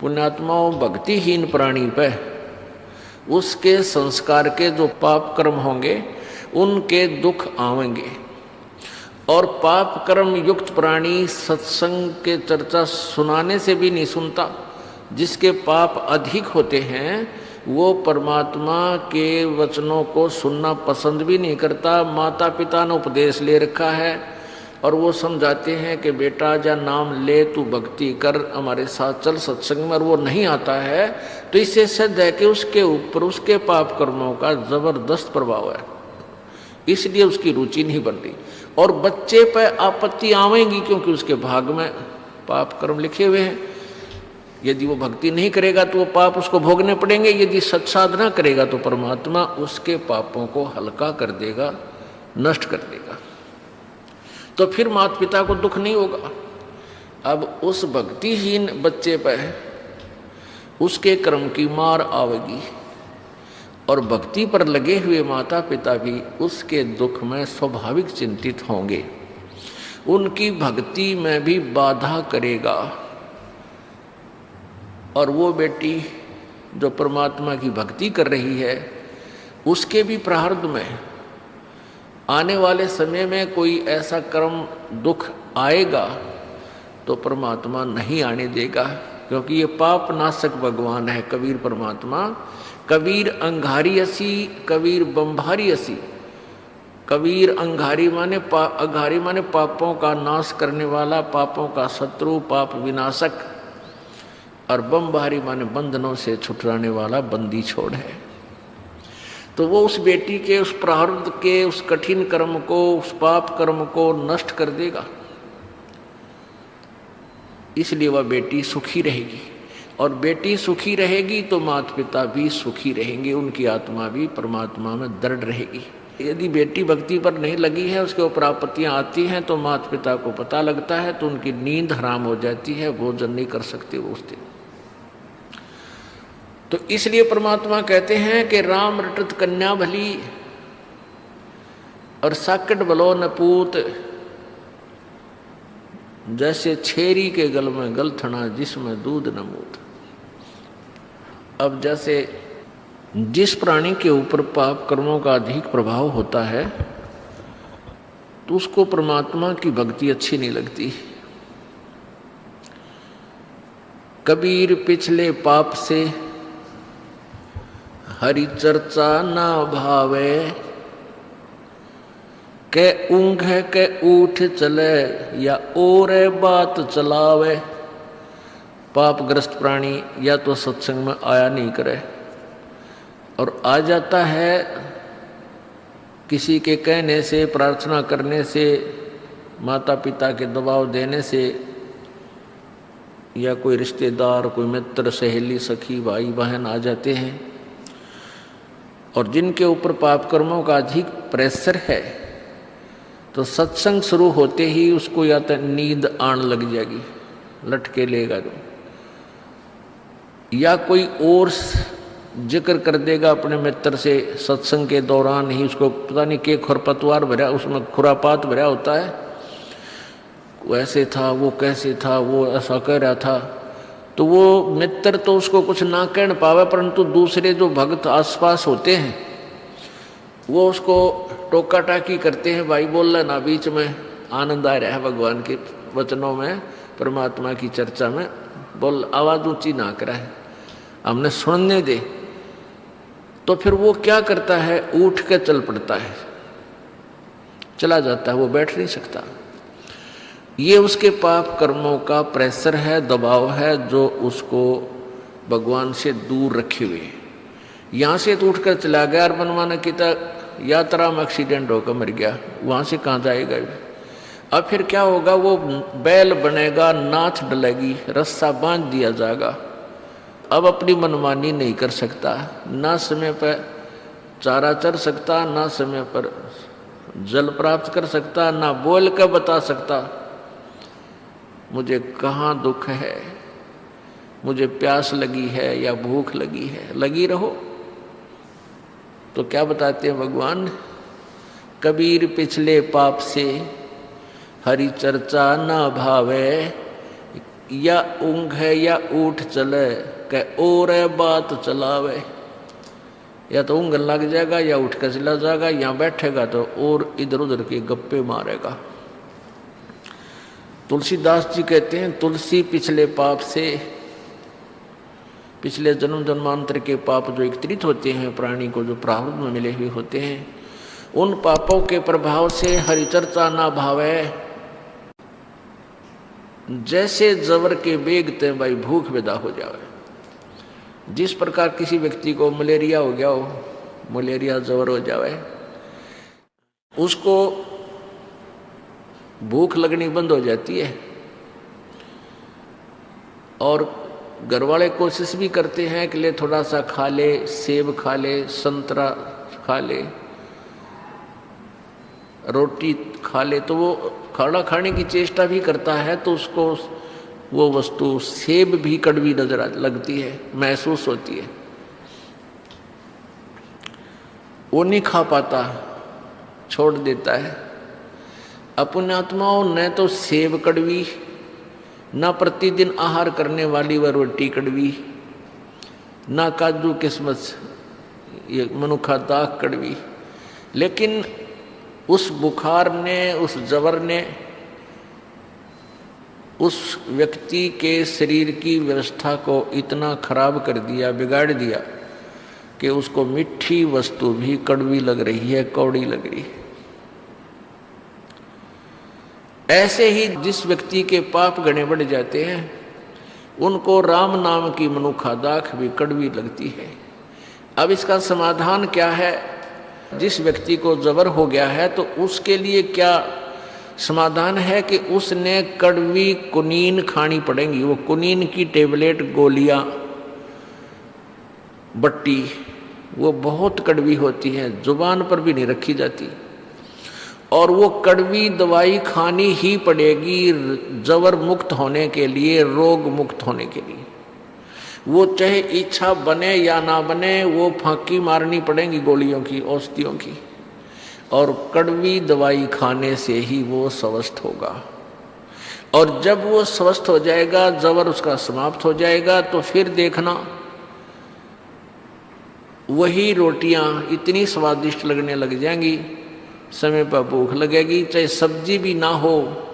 पुण्यात्माओं भक्तिहीन प्राणी पे उसके संस्कार के जो पाप कर्म होंगे उनके दुख आवेंगे। और पाप कर्म युक्त प्राणी सत्संग के चर्चा सुनाने से भी नहीं सुनता। जिसके पाप अधिक होते हैं वो परमात्मा के वचनों को सुनना पसंद भी नहीं करता। माता पिता ने उपदेश ले रखा है और वो समझाते हैं कि बेटा जा नाम ले, तू भक्ति कर, हमारे साथ चल सत्संग में, और वो नहीं आता है तो इससे सिद्ध है कि उसके ऊपर उसके पाप कर्मों का जबरदस्त प्रभाव है, इसलिए उसकी रुचि नहीं बन रही। और बच्चे पर आपत्ति आवेंगी क्योंकि उसके भाग में पाप कर्म लिखे हुए हैं। यदि वो भक्ति नहीं करेगा तो वो पाप उसको भोगने पड़ेंगे। यदि सत्साधना करेगा तो परमात्मा उसके पापों को हल्का कर देगा, नष्ट कर देगा, तो फिर माता पिता को दुख नहीं होगा। अब उस भक्तिहीन बच्चे पर उसके कर्म की मार आवेगी और भक्ति पर लगे हुए माता पिता भी उसके दुख में स्वाभाविक चिंतित होंगे, उनकी भक्ति में भी बाधा करेगा। और वो बेटी जो परमात्मा की भक्ति कर रही है उसके भी प्रारब्ध में आने वाले समय में कोई ऐसा कर्म दुख आएगा तो परमात्मा नहीं आने देगा, क्योंकि ये पाप नाशक भगवान है कबीर परमात्मा। कबीर अंगारी असी, कबीर बम्भारी असी। कबीर अंगारी माने पापों का नाश करने वाला, पापों का शत्रु, पाप विनाशक, और बम्भारी माने बंधनों से छुटराने वाला, बंदी छोड़ है। तो वो उस बेटी के उस प्रारब्ध के उस कठिन कर्म को, उस पाप कर्म को नष्ट कर देगा, इसलिए वह बेटी सुखी रहेगी। और बेटी सुखी रहेगी तो माता पिता भी सुखी रहेंगे, उनकी आत्मा भी परमात्मा में दृढ़ रहेगी। यदि बेटी भक्ति पर नहीं लगी है, उसके ऊपर आपत्तियां आती हैं तो माता पिता को पता लगता है तो उनकी नींद हराम हो जाती है, भोजन नहीं कर सकते वो उस दिन। तो इसलिए परमात्मा कहते हैं कि राम रटत कन्या भली और साकट बलो न पूत, जैसे छेरी के गल में गलथना जिसमें दूध न मूत। अब जैसे जिस प्राणी के ऊपर पाप कर्मों का अधिक प्रभाव होता है तो उसको परमात्मा की भक्ति अच्छी नहीं लगती। कबीर पिछले पाप से हरि चर्चा ना भावे, के ऊँघ के उठ चले या और बात चलावे। पापग्रस्त प्राणी या तो सत्संग में आया नहीं करे, और आ जाता है किसी के कहने से, प्रार्थना करने से, माता पिता के दबाव देने से, या कोई रिश्तेदार, कोई मित्र, सहेली, सखी, भाई बहन आ जाते हैं। और जिनके ऊपर पाप कर्मों का अधिक प्रेशर है तो सत्संग शुरू होते ही उसको या तो नींद आने लग जाएगी, लटके लेगा जो, या कोई और जिक्र कर देगा अपने मित्र से सत्संग के दौरान ही, उसको पता नहीं के खरपतवार भरा, उसमें खुरापात भरा होता है, वो ऐसे था, वो कैसे था, वो ऐसा कह रहा था। तो वो मित्र तो उसको कुछ ना कह पावे, परंतु दूसरे जो भक्त आसपास होते हैं वो उसको टोका टाकी करते हैं, भाई बोल रहा ना बीच में, आनंद आ रहा है भगवान के वचनों में, परमात्मा की चर्चा में, बोल आवाज़ ऊंची ना कराए, हमने सुनने दे। तो फिर वो क्या करता है, उठ के चल पड़ता है, चला जाता है, वो बैठ नहीं सकता। ये उसके पाप कर्मों का प्रेशर है, दबाव है, जो उसको भगवान से दूर रखे हुए। यहाँ से तो उठकर चला गया और मनमाना की यात्रा में एक्सीडेंट होकर मर गया, वहाँ से कहाँ जाएगा। अब फिर क्या होगा, वो बैल बनेगा, नाथ डलेगी, रस्सा बांध दिया जाएगा। अब अपनी मनमानी नहीं कर सकता, ना समय पर चारा चर सकता, ना समय पर जल प्राप्त कर सकता, ना बोल कर बता सकता मुझे कहाँ दुख है, मुझे प्यास लगी है या भूख लगी है। लगी रहो। तो क्या बताते हैं भगवान, कबीर पिछले पाप से हरि चर्चा ना भावे, या ऊँघ है या ऊठ चले के और बात चलावे, या तो ऊँघ लग जाएगा या उठ कर चला जाएगा, या बैठेगा तो और इधर उधर के गप्पे मारेगा। तुलसीदास जी कहते हैं तुलसी पिछले पाप से, पिछले जन्म जन्मांतर के पाप जो एकत्रित होते हैं प्राणी को, जो प्रारब्ध में मिले हुए होते हैं, उन पापों के प्रभाव से हरि चर्चा ना भावे। जैसे जबर के बेगते भाई भूख विदा हो जावे। जिस प्रकार किसी व्यक्ति को मलेरिया हो गया हो, मलेरिया जबर हो जावे, उसको भूख लगनी बंद हो जाती है, और घर वाले कोशिश भी करते हैं कि ले थोड़ा सा खा ले, सेब खा ले, संतरा खा ले, रोटी खा ले, तो वो खाना खाने की चेष्टा भी करता है, तो उसको वो वस्तु सेब भी कड़वी नजर लगती है, महसूस होती है, वो नहीं खा पाता, छोड़ देता है। अपने आत्माओं न तो सेब कड़वी, न प्रतिदिन आहार करने वाली वह रोटी कड़वी, न काजू किस्मत ये मनुखा दाग कड़वी, लेकिन उस बुखार ने, उस जबर ने उस व्यक्ति के शरीर की व्यवस्था को इतना खराब कर दिया, बिगाड़ दिया कि उसको मीठी वस्तु भी कड़वी लग रही है, कौड़ी लग रही है। ऐसे ही जिस व्यक्ति के पाप गणे बढ़ जाते हैं, उनको राम नाम की मनुखा दाख भी कड़वी लगती है। अब इसका समाधान क्या है? जिस व्यक्ति को जबर हो गया है तो उसके लिए क्या समाधान है कि उसने कड़वी कुनीन खानी पड़ेगी। वो कुनीन की टेबलेट, गोलियां, बट्टी, वो बहुत कड़वी होती है, जुबान पर भी नहीं रखी जाती, और वो कड़वी दवाई खानी ही पड़ेगी जबर मुक्त होने के लिए, रोग मुक्त होने के लिए। वो चाहे इच्छा बने या ना बने, वो फांकी मारनी पड़ेगी गोलियों की, औषधियों की, और कड़वी दवाई खाने से ही वो स्वस्थ होगा। और जब वो स्वस्थ हो जाएगा, जबर उसका समाप्त हो जाएगा, तो फिर देखना वही रोटियां इतनी स्वादिष्ट लगने लग जाएंगी, समय पर भूख लगेगी, चाहे सब्जी भी ना हो।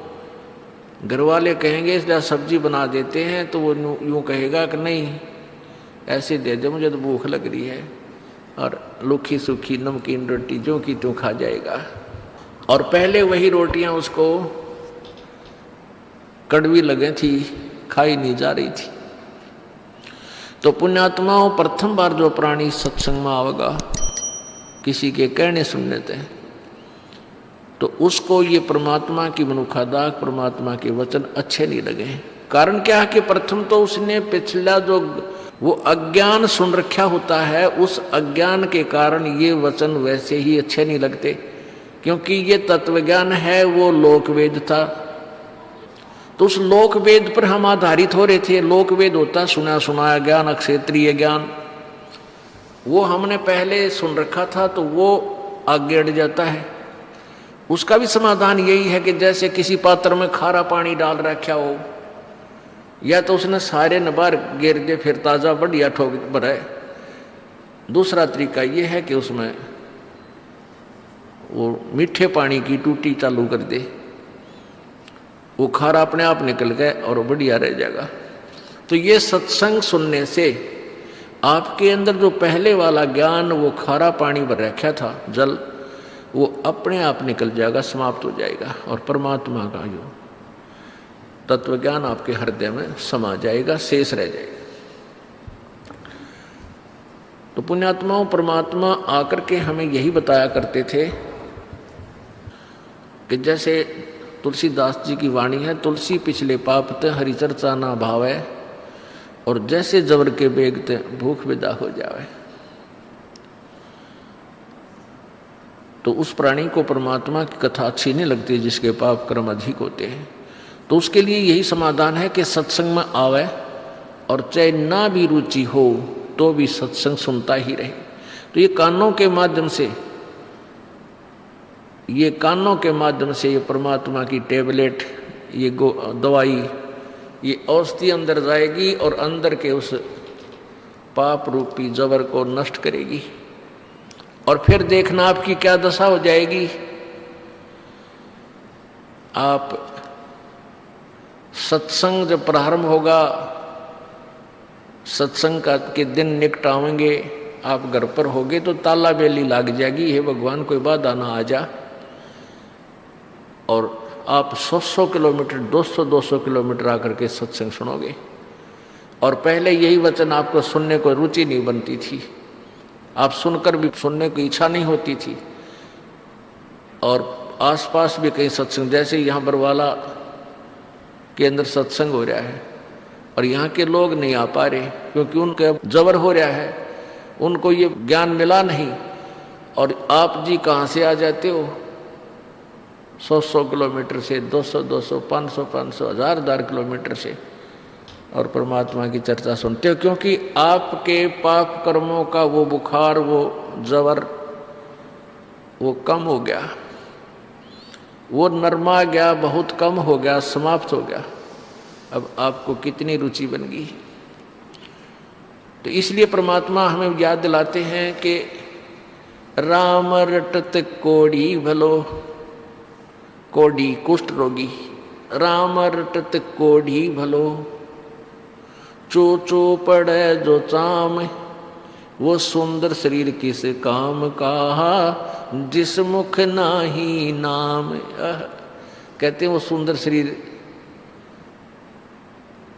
घर वाले कहेंगे इसलिए सब्जी बना देते हैं, तो वो यूँ कहेगा कि नहीं ऐसे दे दे, मुझे तो भूख लग रही है, और लूखी सूखी नमकीन रोटी जो की त्यों खा जाएगा। और पहले वही रोटियां उसको कड़वी लगे थी, खाई नहीं जा रही थी। तो पुण्यात्माओं, प्रथम बार जो प्राणी सत्संग में आवेगा, किसी के कहने सुनने थे, तो उसको ये परमात्मा की मनुखादाग, परमात्मा के वचन अच्छे नहीं लगे। कारण क्या है कि प्रथम तो उसने पिछला जो वो अज्ञान सुन रखा होता है, उस अज्ञान के कारण ये वचन वैसे ही अच्छे नहीं लगते, क्योंकि ये तत्वज्ञान है, वो लोकवेद था। तो उस लोकवेद पर हम आधारित हो रहे थे। लोकवेद होता सुना सुनाया ज्ञान, अक्षेत्रीय ज्ञान, वो हमने पहले सुन रखा था, तो वो आगे अड़ जाता है। उसका भी समाधान यही है कि जैसे किसी पात्र में खारा पानी डाल रखा हो, या तो उसने सारे नबार गिर दे, फिर ताज़ा बढ़िया ठोक भराए। दूसरा तरीका ये है कि उसमें वो मीठे पानी की टूटी चालू कर दे, वो खारा अपने आप निकल गए और बढ़िया रह जाएगा। तो ये सत्संग सुनने से आपके अंदर जो पहले वाला ज्ञान, वो खारा पानी भर रखा था, जल, वो अपने आप निकल जाएगा, समाप्त हो जाएगा, और परमात्मा का जो तत्वज्ञान आपके हृदय में समा जाएगा, शेष रह जाएगा। तो पुण्यात्माओं, परमात्मा आकर के हमें यही बताया करते थे कि जैसे तुलसीदास जी की वाणी है, तुलसी पिछले पापते हरि चर्चा ना भावे, और जैसे जबर के बेगते भूख विदा हो जावे। तो उस प्राणी को परमात्मा की कथा अच्छी नहीं लगती जिसके पाप कर्म अधिक होते हैं। तो उसके लिए यही समाधान है कि सत्संग में आवे, और चाहे ना भी रुचि हो तो भी सत्संग सुनता ही रहे। तो ये कानों के माध्यम से, ये परमात्मा की टेबलेट, ये दवाई, ये औषधि अंदर जाएगी और अंदर के उस पाप रूपी जबर को नष्ट करेगी। और फिर देखना आपकी क्या दशा हो जाएगी। आप सत्संग जब प्रारंभ होगा, सत्संग का के दिन निकट आवेंगे, आप घर पर होगे तो ताला बेली लग जाएगी, हे भगवान कोई बाधा ना आ जा। और आप 100 किलोमीटर 200 किलोमीटर आकर के सत्संग सुनोगे। और पहले यही वचन आपको सुनने को रुचि नहीं बनती थी, आप सुनकर भी सुनने की इच्छा नहीं होती थी। और आसपास भी कहीं सत्संग, जैसे यहाँ बरवाला के अंदर सत्संग हो रहा है और यहाँ के लोग नहीं आ पा रहे क्योंकि उनके जबर हो रहा है, उनको ये ज्ञान मिला नहीं। और आप जी कहाँ से आ जाते हो, 100 किलोमीटर से, 200 500 1000 किलोमीटर से, और परमात्मा की चर्चा सुनते हो। क्योंकि आपके पाप कर्मों का वो बुखार, वो जबर, वो कम हो गया, वो नरमा गया, बहुत कम हो गया, समाप्त हो गया। अब आपको कितनी रुचि बन गई। तो इसलिए परमात्मा हमें याद दिलाते हैं कि राम रटत कोड़ी भलो, कोड़ी कुष्ठ रोगी, राम रटत कोढ़ी भलो, चो चो पड़े जो चाम, वो सुंदर शरीर किस काम का, जिस मुख नाही नाम। कहते हैं वो सुंदर शरीर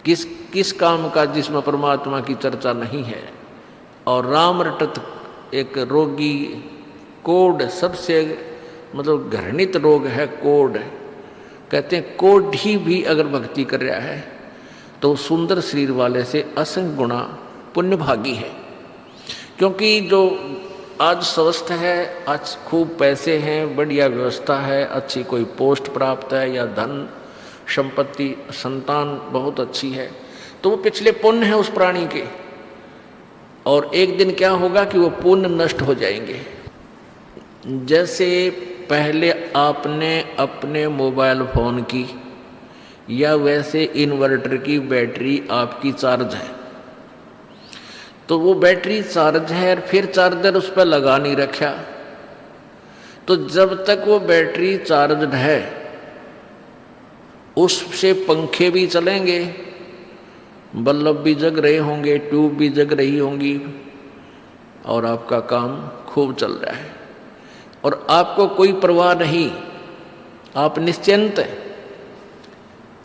किस काम का, जिसमें परमात्मा की चर्चा नहीं है। और राम रटत एक रोगी, कोढ़ सबसे मतलब घृणित रोग है कोढ़। कहते हैं कोढ़ी भी अगर भक्ति कर रहा है तो सुंदर शरीर वाले से असंख्य गुणा पुण्य भागी है। क्योंकि जो आज स्वस्थ है, आज खूब पैसे हैं, बढ़िया व्यवस्था है, अच्छी कोई पोस्ट प्राप्त है या धन संपत्ति, संतान बहुत अच्छी है, तो वो पिछले पुण्य है उस प्राणी के। और एक दिन क्या होगा कि वो पुण्य नष्ट हो जाएंगे। जैसे पहले आपने अपने मोबाइल फोन की या वैसे इन्वर्टर की बैटरी आपकी चार्ज है, तो वो बैटरी चार्ज है और फिर चार्जर उस पर लगा नहीं रखा, तो जब तक वो बैटरी चार्ज है उससे पंखे भी चलेंगे, बल्ब भी जग रहे होंगे, ट्यूब भी जग रही होंगी, और आपका काम खूब चल रहा है और आपको कोई परवाह नहीं, आप निश्चिंत हैं।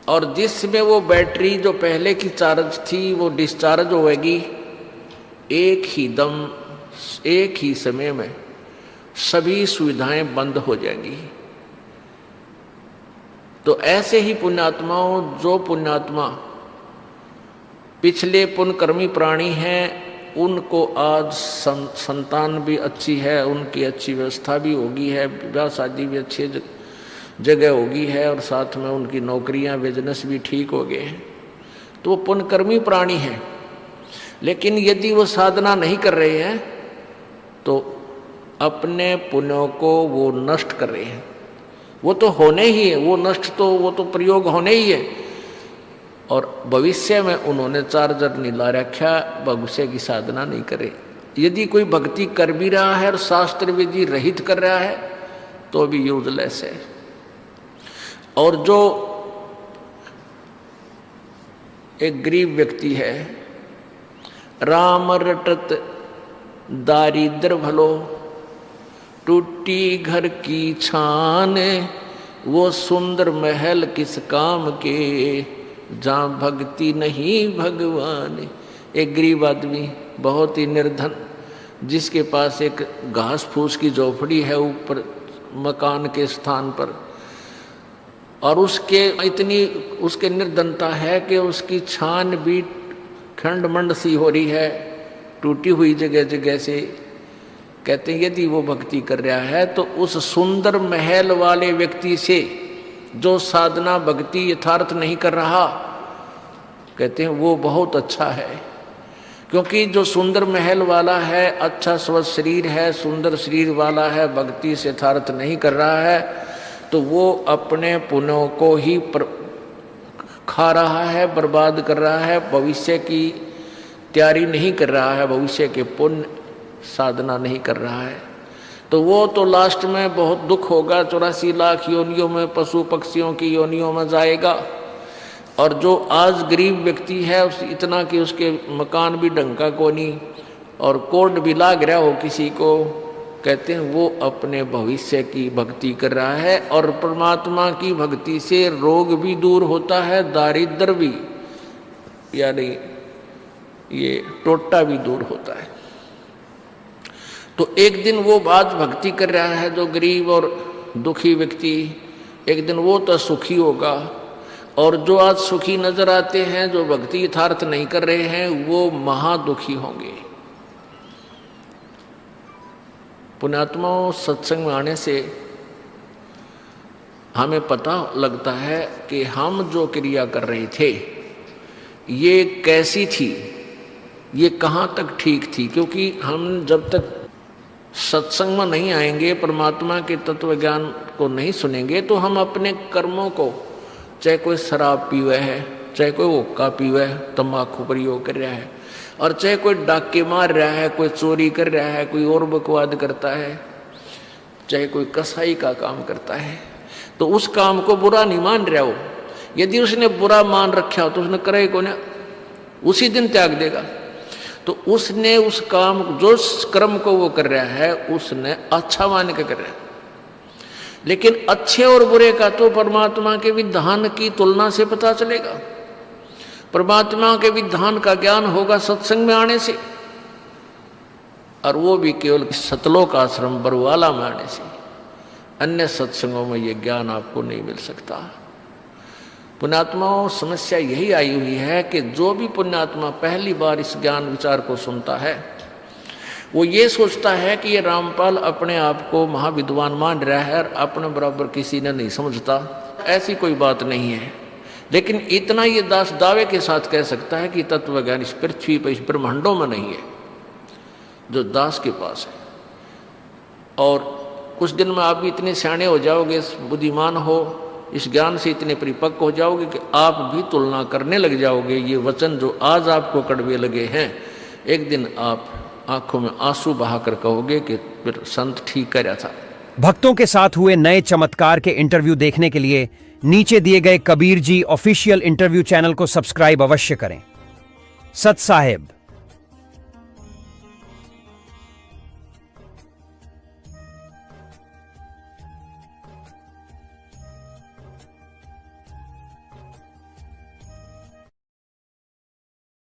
और जिसमें वो बैटरी जो पहले की चार्ज थी वो डिस्चार्ज होगी, एक ही दम, एक ही समय में सभी सुविधाएं बंद हो जाएंगी। तो ऐसे ही पुण्यात्माओं, जो पुण्यात्मा पिछले पुण्यकर्मी प्राणी हैं, उनको आज संतान भी अच्छी है, उनकी अच्छी व्यवस्था भी होगी है, विवाह शादी भी अच्छी जगह होगी है, और साथ में उनकी नौकरियां, बिजनेस भी ठीक हो गए हैं, तो वो पुण्यकर्मी प्राणी हैं। लेकिन यदि वो साधना नहीं कर रहे हैं तो अपने पुण्यों को वो नष्ट कर रहे हैं। वो तो होने ही है, वो नष्ट तो, वो तो प्रयोग होने ही है। और भविष्य में उन्होंने चार्जर नहीं ला रखा, भविष्य की साधना नहीं करे। यदि कोई भक्ति कर भी रहा है और शास्त्र विधि रहित कर रहा है तो भी यूजलेस है। और जो एक गरीब व्यक्ति है, राम रटत दारिद्र भलो, टूटी घर की छान, वो सुंदर महल किस काम के, जहाँ भक्ति नहीं भगवान। एक गरीब आदमी, बहुत ही निर्धन, जिसके पास एक घास फूस की झोपड़ी है ऊपर मकान के स्थान पर, और उसके इतनी उसके निर्धनता है कि उसकी छान भी खंडमंड सी हो रही है, टूटी हुई जगह जगह से। कहते हैं यदि वो भक्ति कर रहा है तो उस सुंदर महल वाले व्यक्ति से जो साधना भक्ति यथार्थ नहीं कर रहा, कहते हैं वो बहुत अच्छा है। क्योंकि जो सुंदर महल वाला है, अच्छा स्वस्थ शरीर है, सुंदर शरीर वाला है, भक्ति से यथार्थ नहीं कर रहा है, तो वो अपने पुण्यों को ही खा रहा है, बर्बाद कर रहा है, भविष्य की तैयारी नहीं कर रहा है, भविष्य के पुण्य साधना नहीं कर रहा है, तो वो तो लास्ट में बहुत दुख होगा, 84 लाख योनियों में पशु पक्षियों की योनियों में जाएगा। और जो आज गरीब व्यक्ति है उस इतना कि उसके मकान भी ढंग का को नहीं और कोर्ट भी लाग रहा हो किसी को, कहते हैं वो अपने भविष्य की भक्ति कर रहा है। और परमात्मा की भक्ति से रोग भी दूर होता है, दारिद्र भी यानी ये टोटा भी दूर होता है। तो एक दिन वो बात भक्ति कर रहा है जो गरीब और दुखी व्यक्ति, एक दिन वो तो सुखी होगा। और जो आज सुखी नजर आते हैं, जो भक्ति यथार्थ नहीं कर रहे हैं, वो महादुखी होंगे। पुण्यात्माओं, सत्संग में आने से हमें पता लगता है कि हम जो क्रिया कर रहे थे ये कैसी थी, ये कहाँ तक ठीक थी। क्योंकि हम जब तक सत्संग में नहीं आएंगे, परमात्मा के तत्व ज्ञान को नहीं सुनेंगे, तो हम अपने कर्मों को, चाहे कोई शराब पीवे है, चाहे कोई हुक्का पीवे है, तम्बाकू प्रयोग कर रहा है, और चाहे कोई डाके मार रहा है, कोई चोरी कर रहा है, कोई और बकवाद करता है, चाहे कोई कसाई का काम करता है, तो उस काम को बुरा नहीं मान रहा हो। यदि उसने बुरा मान रखा हो तो उसने करे को ना, उसी दिन त्याग देगा। तो उसने उस काम, जो कर्म को वो कर रहा है, उसने अच्छा मान के कर रहा है। लेकिन अच्छे और बुरे का तो परमात्मा के विधान की तुलना से पता चलेगा। परमात्मा के विधान का ज्ञान होगा सत्संग में आने से, और वो भी केवल सतलोक आश्रम बरवाला में आने से। अन्य सत्संगों में ये ज्ञान आपको नहीं मिल सकता। पुण्यात्माओं, समस्या यही आई हुई है कि जो भी पुण्यात्मा पहली बार इस ज्ञान विचार को सुनता है, वो ये सोचता है कि ये रामपाल अपने आप को महाविद्वान मान रहा है और अपने बराबर किसी ने नहीं समझता। ऐसी कोई बात नहीं है। लेकिन इतना ये दास दावे के साथ कह सकता है कि तत्व ज्ञान इस पृथ्वी पर, इस ब्रह्मांडों में नहीं है, जो दास के पास है। और कुछ दिन में आप भी इतने सियाणे हो जाओगे, बुद्धिमान हो, इस ज्ञान से इतने परिपक्व हो जाओगे कि आप भी तुलना करने लग जाओगे। ये वचन जो आज आपको कड़वे लगे हैं, एक दिन आप आंखों में आंसू बहाकर कहोगे कि फिर संत ठीक कर रहा था। भक्तों के साथ हुए नए चमत्कार के इंटरव्यू देखने के लिए नीचे दिए गए Kabir ji official interview channel को सब्सक्राइब अवश्य करें। सत साहेब।